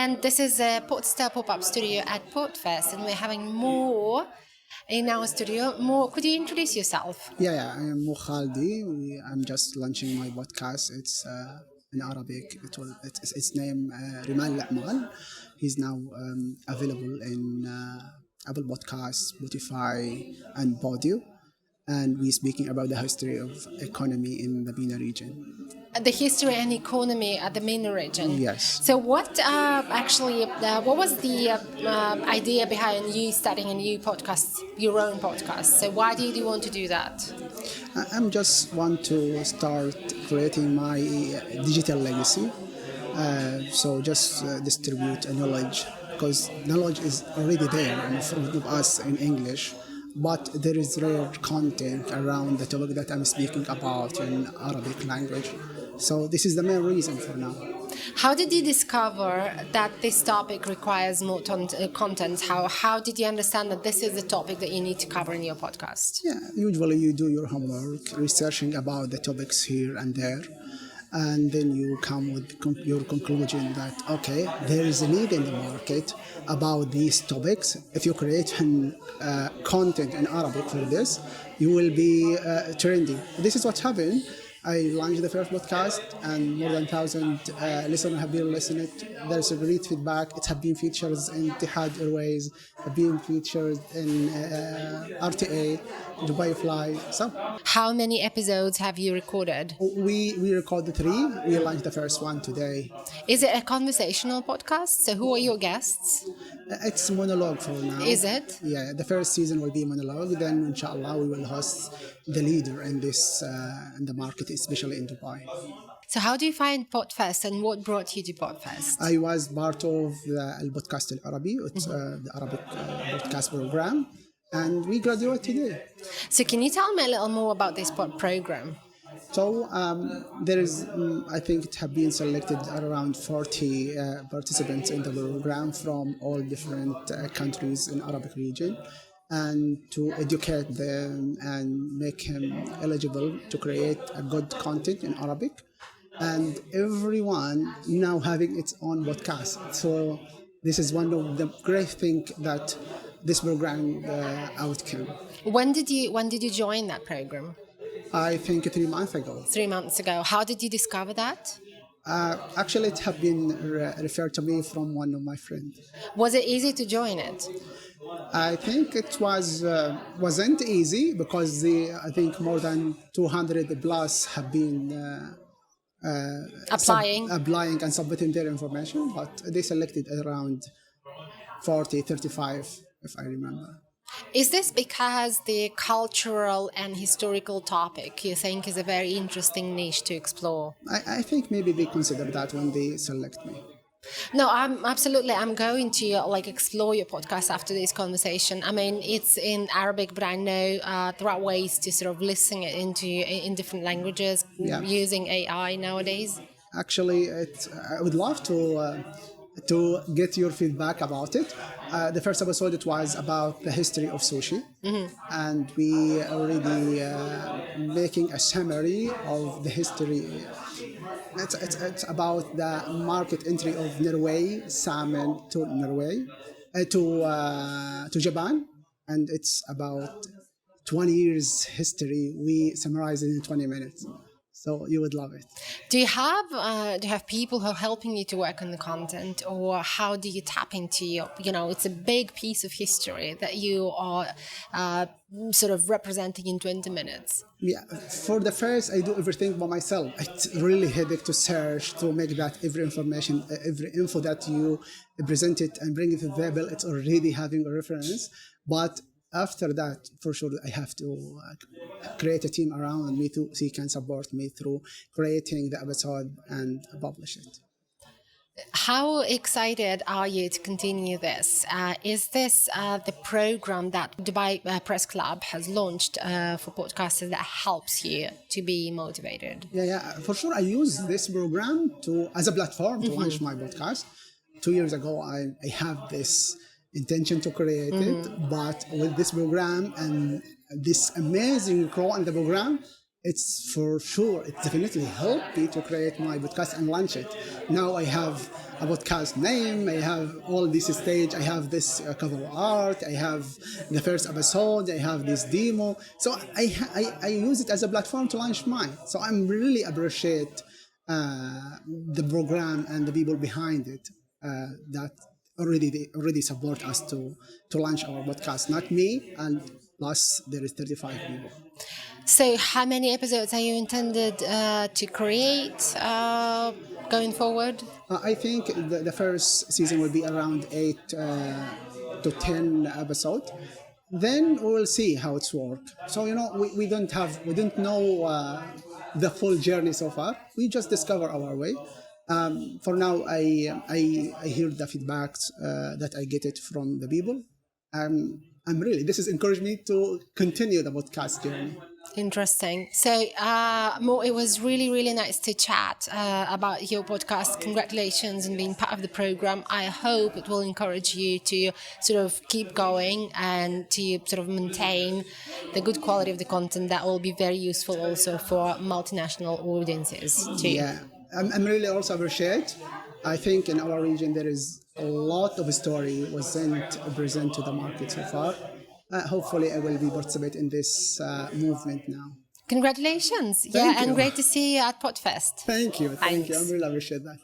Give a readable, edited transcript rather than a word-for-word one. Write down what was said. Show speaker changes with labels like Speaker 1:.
Speaker 1: And this is a Podstar pop-up studio at Podfest, and we're having Mo in our studio. Mo, could you introduce yourself?
Speaker 2: Yeah, I am Mo Khaldi. I'm just launching my podcast. It's in Arabic. Its name Rimal La'mal. He's now available in Apple Podcasts, Spotify, and Podio. And we're speaking about the history of economy in the MENA region.
Speaker 1: The history and economy at the MENA region.
Speaker 2: Yes.
Speaker 1: So, what was the idea behind you starting a new podcast, your own podcast? So, why did you want to do that?
Speaker 2: I'm just want to start creating my digital legacy. So just distribute a knowledge because knowledge is already there in front of us in English, but there is rare content around the topic that I'm speaking about in Arabic language. So this is the main reason for now.
Speaker 1: How did you discover that this topic requires more content? How did you understand that this is the topic that you need to cover in your podcast?
Speaker 2: Yeah, usually you do your homework, researching about the topics here and there, and then you come with your conclusion that, okay, there is a need in the market about these topics. If you create content in Arabic for this, you will be trendy. This is what happened. I launched the first podcast and more than 1,000 listeners have been listening. There's a great feedback. It has been featured in Etihad Airways, have been featured in RTA, Dubai Fly. So,
Speaker 1: how many episodes have you recorded?
Speaker 2: We recorded 3. We launched the first one today.
Speaker 1: Is it a conversational podcast? So who are your guests?
Speaker 2: It's monologue for now.
Speaker 1: Is it?
Speaker 2: Yeah, the first season will be monologue. Then, inshallah, we will host the leader in this in the market, especially in Dubai.
Speaker 1: So how do you find Podfest and what brought you to Podfest?
Speaker 2: I was part of the Podcast Al-Arabi, it's the Arabic broadcast program, and we graduated today.
Speaker 1: So can you tell me a little more about this program?
Speaker 2: So there is, I think it have been selected around 40 participants in the program from all different countries in Arabic region, and to educate them and make him eligible to create a good content in Arabic. And everyone now having its own podcast. So this is one of the great things that this program outcome.
Speaker 1: When did you join that program?
Speaker 2: I think 3 months ago.
Speaker 1: 3 months ago. How did you discover that?
Speaker 2: Actually, it have been referred to me from one of my friends.
Speaker 1: Was it easy to join it?
Speaker 2: I think it wasn't easy because I think more than 200 plus have been
Speaker 1: applying
Speaker 2: and submitting their information, but they selected around 35, if I remember.
Speaker 1: Is this because the cultural and historical topic you think is a very interesting niche to explore?
Speaker 2: I think maybe they consider that when they select me.
Speaker 1: No, I'm going to explore your podcast after this conversation. I mean, it's in Arabic, but I know there are ways to sort of listen it in different languages using AI nowadays.
Speaker 2: Actually, I would love to get your feedback about it. The first episode, it was about the history of sushi, and we already making a summary of the history. It's about the market entry of Norway salmon to Norway to Japan, and it's about 20 years history. We summarize it in 20 minutes. So you would love it.
Speaker 1: Do you have people who are helping you to work on the content, or how do you tap into it's a big piece of history that you are sort of representing in 20 minutes?
Speaker 2: Yeah, for the first, I do everything by myself. It's really headache to search, to make that every info that you present it and bring it to the table, it's already having a reference. But after that, for sure, I have to create a team around me so he can support me through creating the episode and publish it.
Speaker 1: How excited are you to continue this? Is this the program that Dubai Press Club has launched for podcasters that helps you to be motivated?
Speaker 2: Yeah, for sure. I use this program as a platform to launch my podcast. 2 years ago, I have this intention to create it, but with this program and this amazing crew in the program, it's for sure, it definitely helped me to create my podcast and launch it. Now I have a podcast name, I have all this stage, I have this cover art, I have the first episode, I have this demo. So I use it as a platform to launch mine. So I'm really appreciate the program and the people behind it that already support us to launch our podcast. Not me, and plus there is 35 people.
Speaker 1: So, how many episodes are you intended to create going forward?
Speaker 2: I think the first season will be around to 10 episodes. Then we will see how it's worked. So we don't know the full journey so far. We just discover our way. For now, I hear the feedbacks that I get it from the people. I'm really, this has encouraged me to continue the podcast journey.
Speaker 1: Interesting. So, Mo, it was really, really nice to chat about your podcast. Congratulations on being part of the program. I hope it will encourage you to sort of keep going and to sort of maintain the good quality of the content that will be very useful also for multinational audiences too.
Speaker 2: Yeah, I'm really also appreciate. I think in our region there is a lot of story wasn't present to the market so far. Hopefully, I will be participate in this movement now.
Speaker 1: Congratulations.
Speaker 2: Thank
Speaker 1: And
Speaker 2: you.
Speaker 1: great to see you at Podfest.
Speaker 2: Thank you.
Speaker 1: Thanks.
Speaker 2: I really appreciate that.